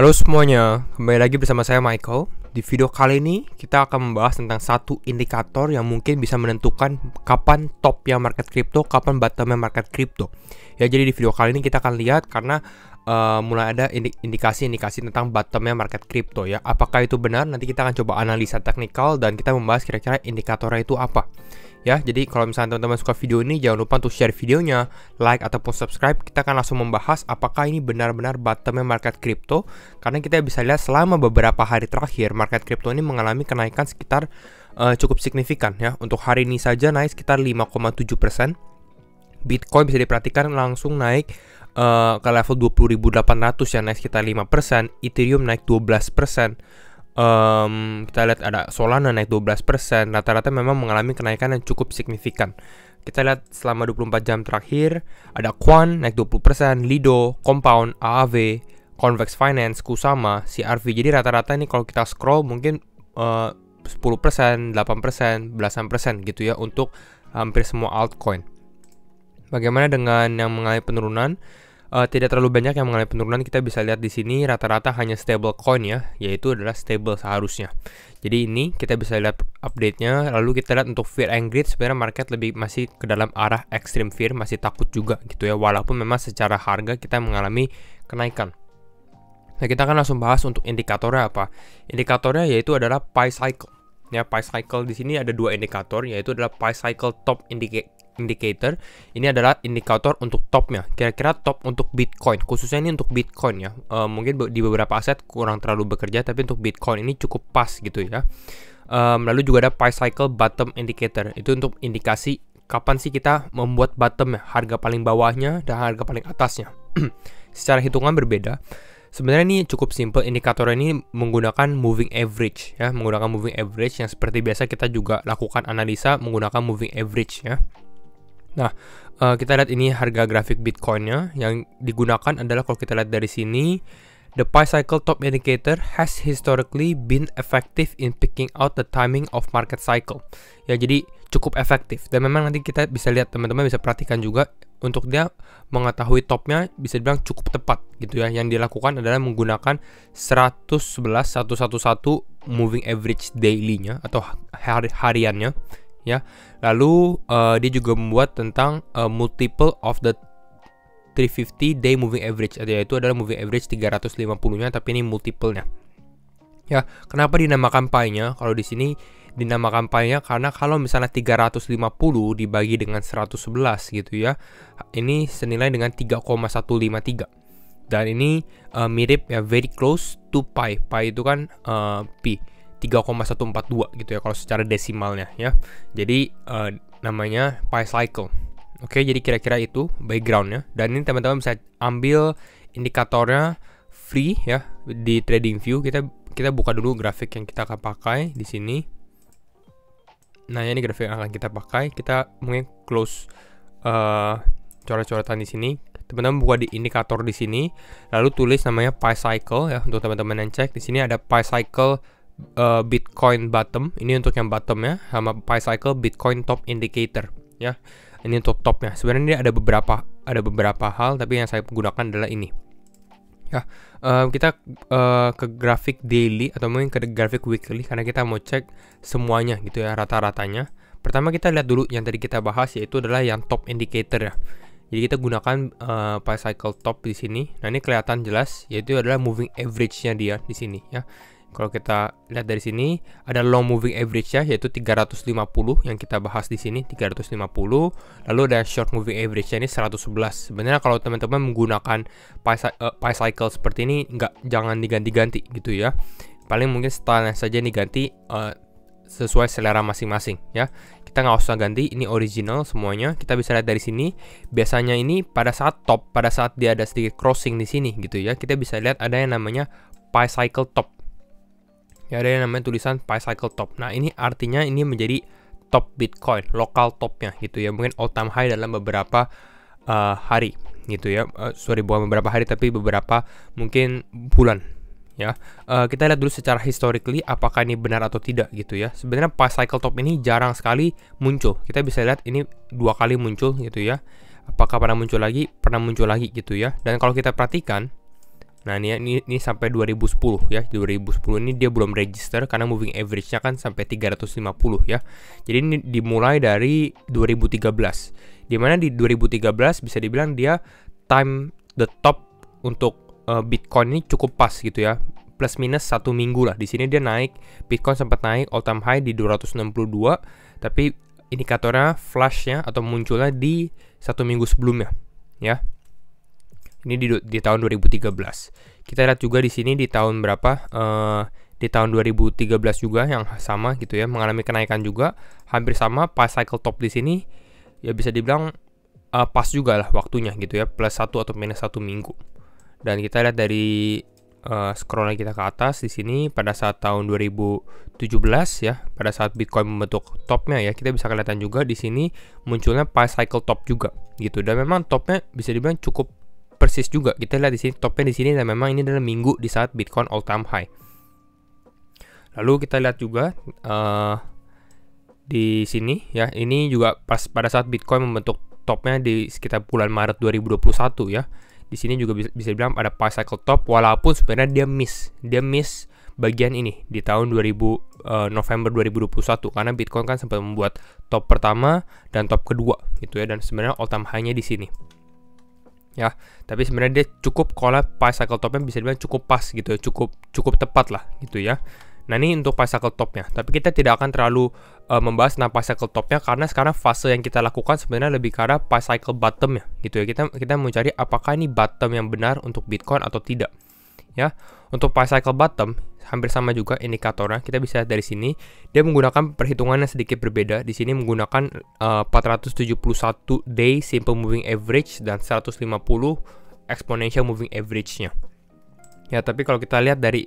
Halo semuanya, kembali lagi bersama saya Michael. Di video kali ini kita akan membahas tentang satu indikator yang mungkin bisa menentukan kapan topnya market crypto, kapan bottomnya market crypto. Ya, jadi di video kali ini kita akan lihat karena mulai ada indikasi-indikasi tentang bottomnya market crypto ya. Apakah itu benar? Nanti kita akan coba analisa teknikal dan kita membahas kira-kira indikatornya itu apa. Ya, jadi kalau misalnya teman-teman suka video ini, jangan lupa untuk share videonya, like ataupun subscribe. Kita akan langsung membahas apakah ini benar-benar bottomnya market crypto. Karena kita bisa lihat selama beberapa hari terakhir market crypto ini mengalami kenaikan sekitar cukup signifikan ya. Untuk hari ini saja naik sekitar 5,7%. Bitcoin bisa diperhatikan langsung naik ke level 20.800 ya, naik sekitar 5%. Ethereum naik 12%. Kita lihat ada Solana naik 12%. Rata-rata memang mengalami kenaikan yang cukup signifikan. Kita lihat selama 24 jam terakhir ada Quant naik 20%, Lido, Compound, AAV, Convex Finance, Kusama, CRV. Jadi rata-rata ini kalau kita scroll mungkin 10%, 8%, belasan persen gitu ya untuk hampir semua altcoin. Bagaimana dengan yang mengalami penurunan? Tidak terlalu banyak yang mengalami penurunan. Kita bisa lihat di sini rata-rata hanya stable coin ya, yaitu adalah stable seharusnya. Jadi ini kita bisa lihat update-nya. Lalu kita lihat untuk fear and greed, sebenarnya market lebih masih ke dalam arah extreme fear, masih takut juga gitu ya, walaupun memang secara harga kita mengalami kenaikan. Nah, kita akan langsung bahas untuk indikatornya apa. Indikatornya yaitu adalah Pi Cycle. Ya, Pi Cycle di sini ada dua indikator, yaitu adalah Pi Cycle Top Indicator. Ini adalah indikator untuk topnya, kira-kira top untuk Bitcoin, khususnya ini untuk Bitcoin ya. Mungkin di beberapa aset kurang terlalu bekerja, tapi untuk Bitcoin ini cukup pas gitu ya. Lalu juga ada Pi Cycle Bottom Indicator, itu untuk indikasi kapan sih kita membuat bottomnya, harga paling bawahnya dan harga paling atasnya. Secara hitungan berbeda. Sebenarnya ini cukup simple. Indikator ini menggunakan moving average ya, menggunakan moving average yang seperti biasa kita juga lakukan analisa menggunakan moving average ya. Nah, kita lihat ini harga grafik Bitcoin-nya. Yang digunakan adalah kalau kita lihat dari sini, the Pi Cycle Top Indicator has historically been effective in picking out the timing of market cycle. Ya, jadi cukup efektif. Dan memang nanti kita bisa lihat, teman-teman bisa perhatikan juga untuk dia mengetahui topnya bisa dibilang cukup tepat gitu ya. Yang dilakukan adalah menggunakan 111 moving average daily-nya atau hariannya ya. Lalu dia juga membuat tentang multiple of the 350 day moving average, yaitu adalah moving average 350-nya, tapi ini multiple-nya. Ya, kenapa dinamakan pi-nya? Kalau di sini dinamakan pi-nya karena kalau misalnya 350 dibagi dengan 111 gitu ya, ini senilai dengan 3,153. Dan ini mirip ya, very close to pi. Pi itu kan pi 3,142 gitu ya kalau secara desimalnya ya. Jadi namanya Pi Cycle. Oke, jadi kira-kira itu backgroundnya. Dan ini teman-teman bisa ambil indikatornya free ya di TradingView. Kita buka dulu grafik yang kita akan pakai di sini. Nah, ini grafik yang akan kita pakai. Kita mungkin close coret-coretan di sini. Teman-teman buka di indikator di sini, lalu tulis namanya Pi Cycle ya untuk teman-teman yang cek. Di sini ada Pi Cycle Bitcoin bottom, ini untuk yang bottomnya, sama Pi Cycle Bitcoin Top Indicator ya. Ini untuk topnya. Sebenarnya ini ada beberapa hal, tapi yang saya gunakan adalah ini ya. Kita ke grafik daily atau mungkin ke grafik weekly karena kita mau cek semuanya gitu ya, rata-ratanya. Pertama kita lihat dulu yang tadi kita bahas, yaitu adalah yang top indicator ya. Jadi kita gunakan Pi Cycle Top di sini. Nah, ini kelihatan jelas, yaitu adalah moving average-nya dia di sini ya. Kalau kita lihat dari sini ada long moving average ya, yaitu 350 yang kita bahas di sini 350. Lalu ada short moving average ini 111. Sebenarnya kalau teman-teman menggunakan Pi Cycle seperti ini jangan diganti-ganti gitu ya. Paling mungkin stylenya saja diganti sesuai selera masing-masing ya. Kita nggak usah ganti, ini original semuanya. Kita bisa lihat dari sini, biasanya ini pada saat top, pada saat dia ada sedikit crossing di sini gitu ya, kita bisa lihat ada yang namanya Pi Cycle Top. Ya, ada yang namanya tulisan Pi Cycle Top. Nah, ini artinya ini menjadi top Bitcoin, lokal topnya gitu ya. Mungkin all time high dalam beberapa hari gitu ya. Bukan beberapa hari tapi beberapa mungkin bulan ya. Kita lihat dulu secara historically apakah ini benar atau tidak gitu ya. Sebenarnya Pi Cycle Top ini jarang sekali muncul. Kita bisa lihat ini 2 kali muncul gitu ya. Apakah pernah muncul lagi? Pernah muncul lagi gitu ya. Dan kalau kita perhatikan Nah, ini sampai 2010 ya. 2010 ini dia belum register karena moving average-nya kan sampai 350 ya. Jadi ini dimulai dari 2013. Dimana di 2013 bisa dibilang dia time the top untuk Bitcoin ini cukup pas gitu ya. Plus minus 1 minggu lah. Di sini dia naik, Bitcoin sempat naik all time high di 262, tapi indikatornya flashnya atau munculnya di 1 minggu sebelumnya ya. Ini di tahun 2013. Kita lihat juga di sini di tahun berapa? Di tahun 2013 juga yang sama gitu ya, mengalami kenaikan juga, hampir sama pas cycle top di sini. Ya bisa dibilang pas juga lah waktunya gitu ya, plus 1 atau minus 1 minggu. Dan kita lihat dari scroll kita ke atas di sini pada saat tahun 2017 ya, pada saat Bitcoin membentuk topnya ya, kita bisa kelihatan juga di sini munculnya pas cycle top juga gitu. Dan memang topnya bisa dibilang cukup persis juga. Kita lihat di sini topnya di sini, dan memang ini adalah minggu di saat Bitcoin all time high. Lalu kita lihat juga di sini ya, ini juga pas pada saat Bitcoin membentuk topnya di sekitar bulan Maret 2021 ya. Di sini juga bisa dibilang ada pas cycle top, walaupun sebenarnya dia miss bagian ini di tahun November 2021 karena Bitcoin kan sempat membuat top pertama dan top kedua gitu ya, dan sebenarnya all time high-nya di sini. Ya, tapi sebenarnya dia cukup, kalau pas cycle topnya bisa dibilang cukup pas gitu ya, cukup tepat lah gitu ya. Nah, ini untuk pas cycle topnya, tapi kita tidak akan terlalu membahas tentang pas cycle topnya karena sekarang fase yang kita lakukan sebenarnya lebih ke arah pas cycle bottomnya gitu ya. Kita mau cari apakah ini bottom yang benar untuk Bitcoin atau tidak. Ya, untuk pas cycle bottom hampir sama juga indikatornya. Kita bisa lihat dari sini, dia menggunakan perhitungan yang sedikit berbeda. Di sini menggunakan 471 day simple moving average dan 150 exponential moving average-nya. Ya, tapi kalau kita lihat dari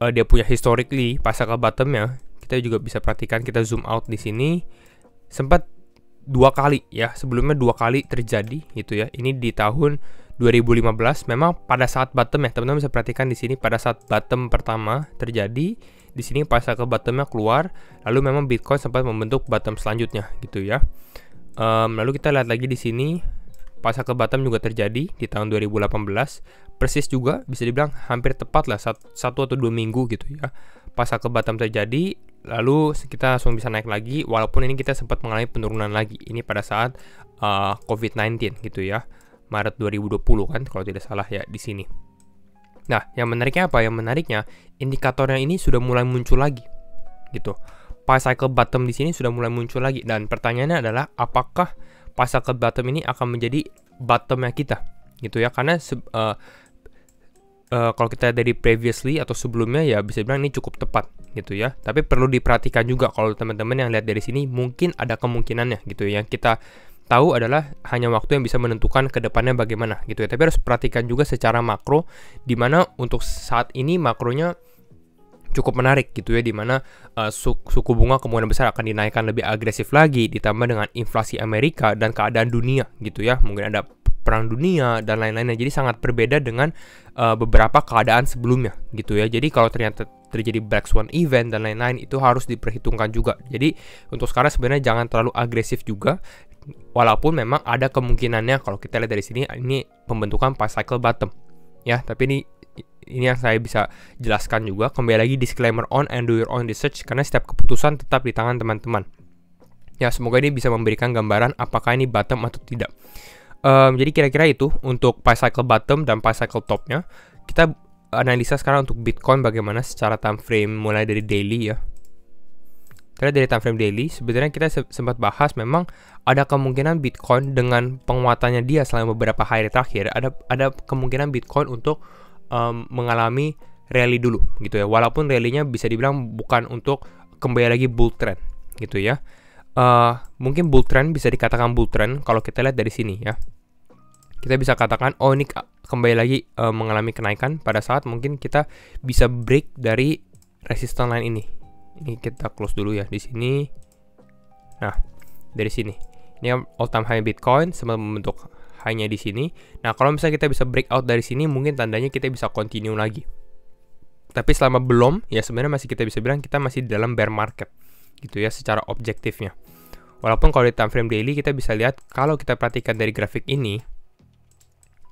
dia punya historically pas cycle bottom-nya, kita juga bisa perhatikan, kita zoom out di sini, sempat 2 kali ya, sebelumnya 2 kali terjadi gitu ya. Ini di tahun 2015 memang pada saat bottom ya, teman-teman bisa perhatikan di sini pada saat bottom pertama terjadi, di sini pas cycle bottomnya keluar, lalu memang Bitcoin sempat membentuk bottom selanjutnya gitu ya. Lalu kita lihat lagi di sini pas cycle bottom juga terjadi di tahun 2018, persis juga bisa dibilang hampir tepat lah 1 atau 2 minggu gitu ya. Pas cycle bottom terjadi, lalu kita langsung bisa naik lagi, walaupun ini kita sempat mengalami penurunan lagi. Ini pada saat COVID-19 gitu ya. Maret 2020 kan kalau tidak salah ya di sini. Nah, yang menariknya apa? Yang menariknya indikatornya ini sudah mulai muncul lagi gitu. Pas cycle bottom di sini sudah mulai muncul lagi, dan pertanyaannya adalah apakah pas cycle bottom ini akan menjadi bottomnya kita gitu ya, karena kalau kita dari previously atau sebelumnya ya bisa bilang ini cukup tepat gitu ya. Tapi perlu diperhatikan juga kalau teman-teman yang lihat dari sini mungkin ada kemungkinannya gitu ya. Yang kita tahu adalah hanya waktu yang bisa menentukan ke depannya bagaimana gitu ya. Tapi harus perhatikan juga secara makro, di mana untuk saat ini makronya cukup menarik gitu ya, di mana suku bunga kemungkinan besar akan dinaikkan lebih agresif lagi, ditambah dengan inflasi Amerika dan keadaan dunia gitu ya. Mungkin ada perang dunia dan lain-lainnya. Jadi sangat berbeda dengan beberapa keadaan sebelumnya gitu ya. Jadi kalau ternyata terjadi black swan event dan lain-lain, itu harus diperhitungkan juga. Jadi untuk sekarang sebenarnya jangan terlalu agresif juga, walaupun memang ada kemungkinannya kalau kita lihat dari sini ini pembentukan pas cycle bottom ya. Tapi ini yang saya bisa jelaskan juga. Kembali lagi disclaimer on and do your own research, karena setiap keputusan tetap di tangan teman-teman. Ya, semoga ini bisa memberikan gambaran apakah ini bottom atau tidak. Jadi kira-kira itu untuk pas cycle bottom dan pas cycle topnya. Kita analisa sekarang untuk Bitcoin bagaimana secara time frame mulai dari daily ya. Karena dari time frame daily sebenarnya kita sempat bahas memang ada kemungkinan Bitcoin dengan penguatannya dia selama beberapa hari terakhir, ada kemungkinan Bitcoin untuk mengalami rally dulu gitu ya. Walaupun rally-nya bisa dibilang bukan untuk kembali lagi bull trend gitu ya. Mungkin bull trend bisa dikatakan bull trend kalau kita lihat dari sini ya. Kita bisa katakan oh ini kembali lagi mengalami kenaikan pada saat mungkin kita bisa break dari resistance line ini. Ini kita close dulu ya di sini. Nah, dari sini. Ini all time high Bitcoin sempat membentuk high-nya di sini. Nah, kalau misalnya kita bisa break out dari sini, mungkin tandanya kita bisa continue lagi. Tapi selama belum, ya sebenarnya masih kita bisa bilang kita masih di dalam bear market gitu ya secara objektifnya. Walaupun kalau di time frame daily kita bisa lihat, kalau kita perhatikan dari grafik ini,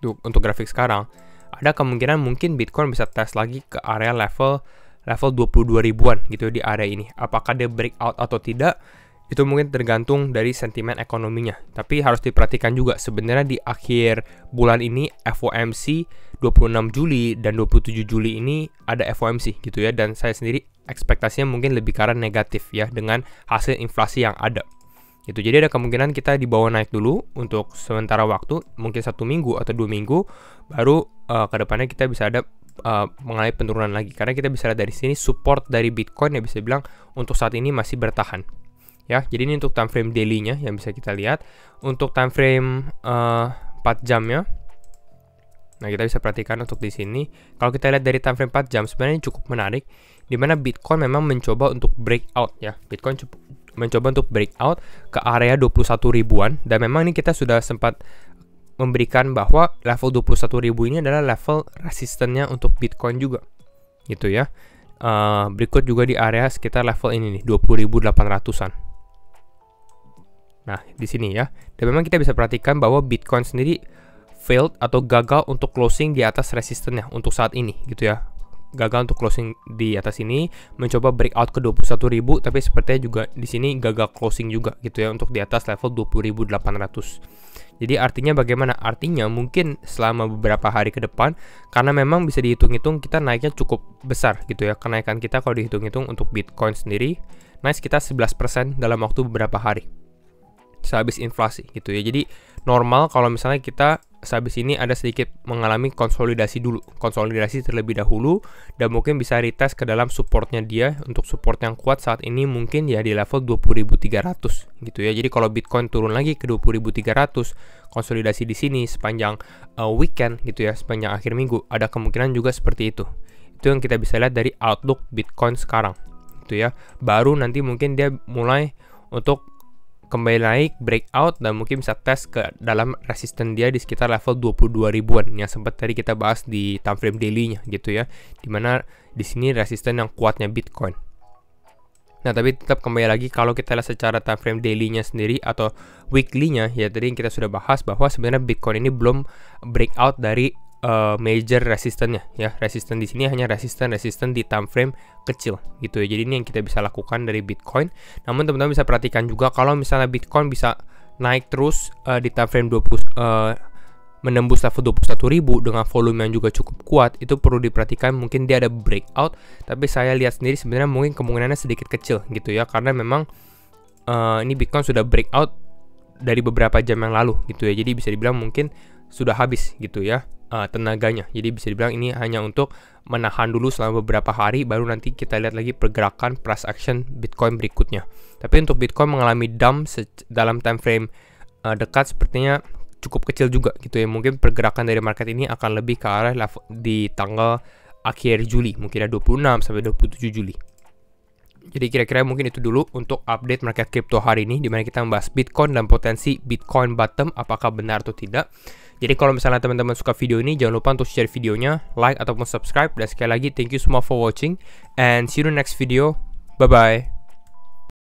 untuk grafik sekarang, ada kemungkinan mungkin Bitcoin bisa tes lagi ke area level 22 ribuan gitu di area ini. Apakah dia breakout atau tidak? Itu mungkin tergantung dari sentimen ekonominya. Tapi harus diperhatikan juga sebenarnya di akhir bulan ini FOMC 26 Juli dan 27 Juli ini ada FOMC gitu ya. Dan saya sendiri ekspektasinya mungkin lebih ke arah negatif ya dengan hasil inflasi yang ada. Gitu. Jadi ada kemungkinan kita dibawa naik dulu untuk sementara waktu, mungkin 1 minggu atau 2 minggu, baru ke depannya kita bisa ada mengalami penurunan lagi. Karena kita bisa lihat dari sini support dari Bitcoin yang bisa bilang untuk saat ini masih bertahan. Ya, jadi ini untuk time frame daily-nya yang bisa kita lihat. Untuk time frame 4 jamnya. Nah, kita bisa perhatikan untuk di sini. Kalau kita lihat dari time frame 4 jam sebenarnya cukup menarik di mana Bitcoin memang mencoba untuk breakout ya. Bitcoin mencoba untuk breakout ke area 21 ribuan dan memang ini kita sudah sempat memberikan bahwa level 21 ribu ini adalah level resistennya untuk Bitcoin juga. Gitu ya. Berikut juga di area sekitar level ini nih 20.800-an. Nah, di sini ya. Dan memang kita bisa perhatikan bahwa Bitcoin sendiri failed atau gagal untuk closing di atas resistennya untuk saat ini gitu ya. Gagal untuk closing di atas ini, mencoba breakout ke 21.000 tapi sepertinya juga di sini gagal closing juga gitu ya untuk di atas level 20.800. Jadi artinya bagaimana? Artinya mungkin selama beberapa hari ke depan karena memang bisa dihitung-hitung kita naiknya cukup besar gitu ya. Kenaikan kita kalau dihitung-hitung untuk Bitcoin sendiri naik sekitar 11% dalam waktu beberapa hari. Sehabis inflasi gitu ya. Jadi normal kalau misalnya kita sehabis ini ada sedikit mengalami konsolidasi dulu. Konsolidasi terlebih dahulu dan mungkin bisa retest ke dalam supportnya dia. Untuk support yang kuat saat ini mungkin ya di level 20.300 gitu ya. Jadi kalau Bitcoin turun lagi ke 20.300, konsolidasi di sini sepanjang weekend gitu ya, sepanjang akhir minggu ada kemungkinan juga seperti itu. Itu yang kita bisa lihat dari outlook Bitcoin sekarang gitu ya. Baru nanti mungkin dia mulai untuk kembali naik, breakout, dan mungkin bisa tes ke dalam resisten dia di sekitar level 22 ribuan yang sempat tadi kita bahas di time frame daily-nya gitu ya. Dimana di sini resisten yang kuatnya Bitcoin. Nah, tapi tetap kembali lagi kalau kita lihat secara time frame daily-nya sendiri atau weekly-nya ya, tadi kita sudah bahas bahwa sebenarnya Bitcoin ini belum breakout dari major resistennya ya. Resisten di sini hanya resisten di time frame kecil gitu ya. Jadi ini yang kita bisa lakukan dari Bitcoin. Namun teman-teman bisa perhatikan juga kalau misalnya Bitcoin bisa naik terus di time frame 20 menembus level 21.000 dengan volume yang juga cukup kuat, itu perlu diperhatikan mungkin dia ada breakout, tapi saya lihat sendiri sebenarnya mungkin kemungkinannya sedikit kecil gitu ya, karena memang ini Bitcoin sudah breakout dari beberapa jam yang lalu gitu ya. Jadi bisa dibilang mungkin sudah habis gitu ya tenaganya. Jadi bisa dibilang ini hanya untuk menahan dulu selama beberapa hari, baru nanti kita lihat lagi pergerakan price action Bitcoin berikutnya. Tapi untuk Bitcoin mengalami dump dalam time frame dekat sepertinya cukup kecil juga gitu ya. Mungkin pergerakan dari market ini akan lebih ke arah di tanggal akhir Juli, mungkin ada 26 sampai 27 Juli. Jadi kira-kira mungkin itu dulu untuk update market crypto hari ini, dimana kita membahas Bitcoin dan potensi Bitcoin bottom apakah benar atau tidak. Jadi kalau misalnya teman-teman suka video ini, jangan lupa untuk share videonya, like ataupun subscribe. Dan sekali lagi thank you semua for watching and see you in the next video. Bye bye.